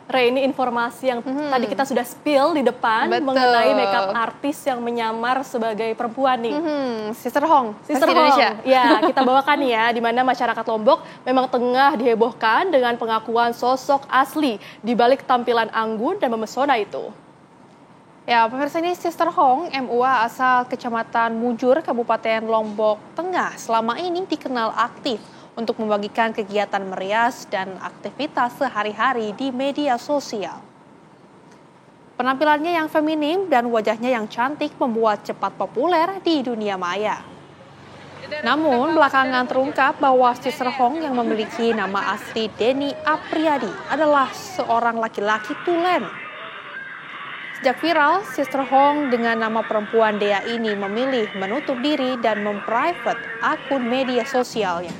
Re, ini informasi yang tadi kita sudah spill di depan. Betul. Mengenai makeup artis yang menyamar sebagai perempuan nih. Sister Hong, Sister Hong. Indonesia. Ya, kita bawakan ya, di mana masyarakat Lombok memang tengah dihebohkan dengan pengakuan sosok asli di balik tampilan anggun dan memesona itu. Ya, pemirsa, ini Sister Hong, MUA asal Kecamatan Mujur, Kabupaten Lombok Tengah, selama ini dikenal aktif untuk membagikan kegiatan merias dan aktivitas sehari-hari di media sosial. Penampilannya yang feminim dan wajahnya yang cantik membuat cepat populer di dunia maya. Namun, belakangan terungkap bahwa Sister Hong yang memiliki nama asli Denny Apriyadi adalah seorang laki-laki tulen. Sejak viral, Sister Hong dengan nama perempuan Dea ini memilih menutup diri dan memprivate akun media sosialnya.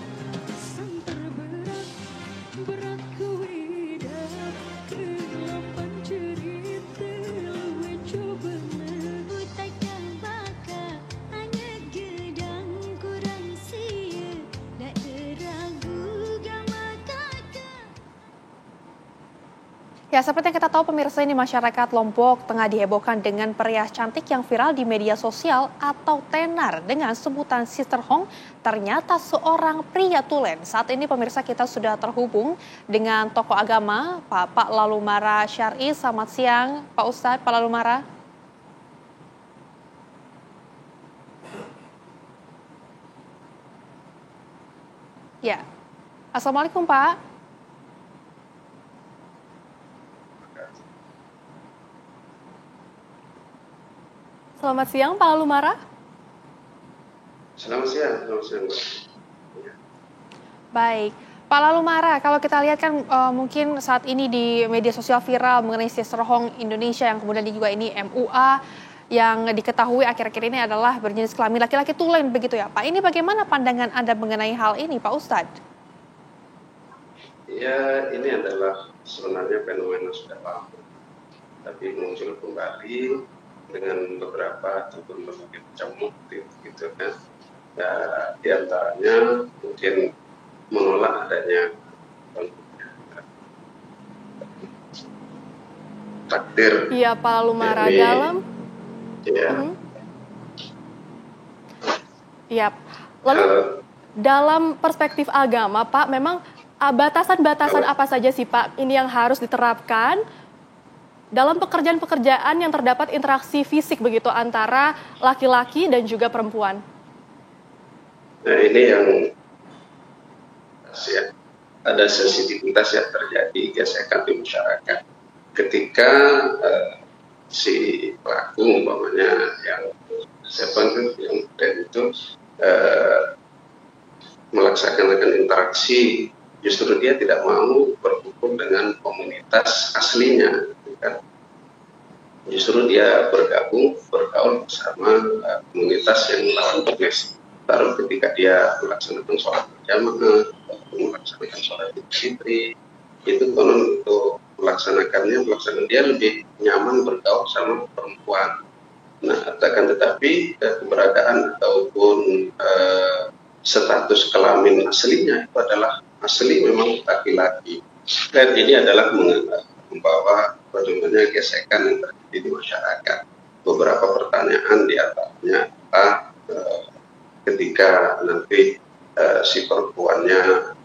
Ya, seperti yang kita tahu pemirsa, ini masyarakat Lombok Tengah dihebohkan dengan perias cantik yang viral di media sosial atau tenar dengan sebutan Sister Hong ternyata seorang pria tulen. Saat ini pemirsa kita sudah terhubung dengan tokoh agama Pak Lalumara Syar'i. Selamat siang Pak Ustadz, Pak Lalumara. Ya, Assalamualaikum Pak. Selamat siang, Pak Lalumara. Selamat siang. Baik, Pak Lalumara, kalau kita lihat kan mungkin saat ini di media sosial viral mengenai Sister Hong Indonesia yang kemudian juga ini MUA yang diketahui akhir-akhir ini adalah berjenis kelamin laki-laki tulen begitu ya Pak. Ini bagaimana pandangan Anda mengenai hal ini Pak Ustadz? Ya, ini adalah sebenarnya fenomena sudah lama, tapi muncul kembali dengan beberapa ataupun berbagai macam motif gitu kan. Ya, di antaranya mungkin menolak adanya takdir. Iya Pak Lalumara, ini, dalam ya. Iya. Lalu dalam perspektif agama Pak, memang batasan-batasan apa saja sih Pak ini yang harus diterapkan dalam pekerjaan-pekerjaan yang terdapat interaksi fisik begitu antara laki-laki dan juga perempuan? Nah, ini yang ya, ada sensitivitas yang terjadi gesekan di masyarakat ketika si pelaku umpamanya yang itu melaksanakan interaksi, justru dia tidak mau berhubung dengan komunitas aslinya. Kan? Justru dia bergaul bersama komunitas yang lawan jenis. Baru ketika dia melaksanakan sholat berjamaah, melaksanakan sholat Idul Fitri, itu konon untuk melaksanakan dia lebih nyaman bergaul sama perempuan. Nah, akan tetapi keberadaan ataupun status kelamin aslinya itu adalah asli memang laki-laki. Dan ini adalah membawa bagaimana gesekan yang terjadi di masyarakat. Beberapa pertanyaan di antaranya ketika nanti si perempuannya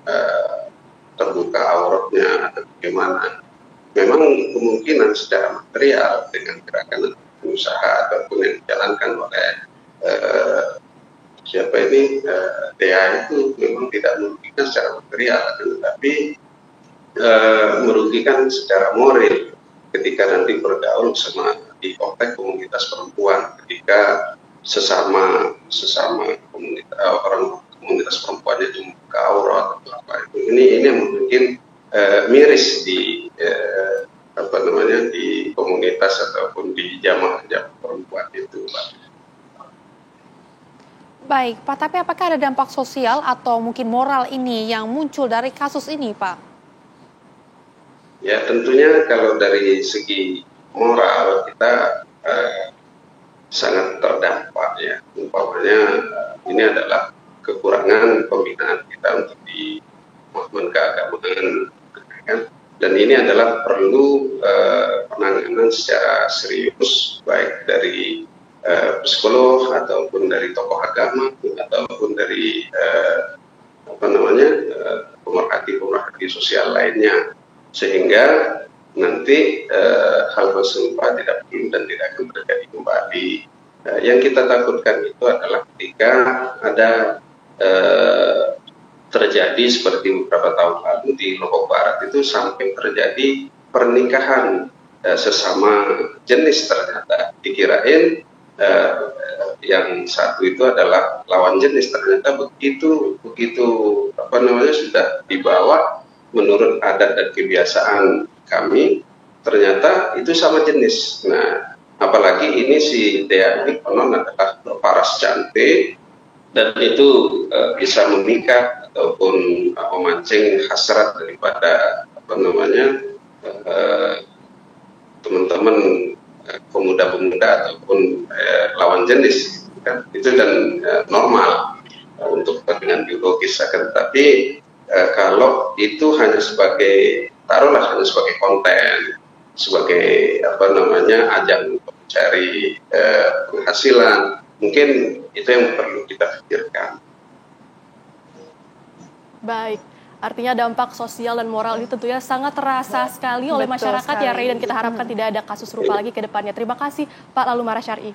terbuka auratnya atau bagaimana. Memang kemungkinan secara material dengan gerakan usaha ataupun yang dijalankan oleh DA itu memang tidak merugikan secara material, tetapi merugikan secara moral ketika nanti bergaul sama di konteks komunitas perempuan, ketika sesama orang komunitas perempuan itu membuka aurat atau apa itu. Ini mungkin miris di di komunitas ataupun di jamaah perempuan itu, Pak. Baik, Pak, tapi apakah ada dampak sosial atau mungkin moral ini yang muncul dari kasus ini, Pak? Ya, tentunya kalau dari segi moral kita sangat terdampak ya. Umpamanya ini adalah kekurangan pembinaan kita untuk di movement keagamaan, kan? Dan ini adalah perlu penanganan secara serius, baik dari psikolog ataupun dari tokoh agama ataupun dari pemerhati sosial lainnya, sehingga nanti hal-hal serupa tidak perlu dan tidak akan terjadi kembali. Yang kita takutkan itu adalah ketika ada terjadi seperti beberapa tahun lalu di Lombok Barat itu sampai terjadi pernikahan sesama jenis, ternyata dikirain yang satu itu adalah lawan jenis, ternyata begitu sudah dibawa menurut adat dan kebiasaan kami, ternyata itu sama jenis. Nah, apalagi ini si Dea ini konon adalah paras cantik dan itu bisa memikat ataupun memancing hasrat daripada teman-teman pemuda-pemuda ataupun lawan jenis, kan? Itu dan normal untuk kepentingan biologis. Tetapi kalau itu hanya sebagai hanya sebagai konten, sebagai ajang untuk mencari penghasilan, mungkin itu yang perlu kita pikirkan. Baik, artinya dampak sosial dan moral ini tentunya sangat terasa sekali oleh masyarakat ya, Ray, dan kita harapkan tidak ada kasus serupa lagi ke depannya. Terima kasih Pak Lalu Mara Syar'i.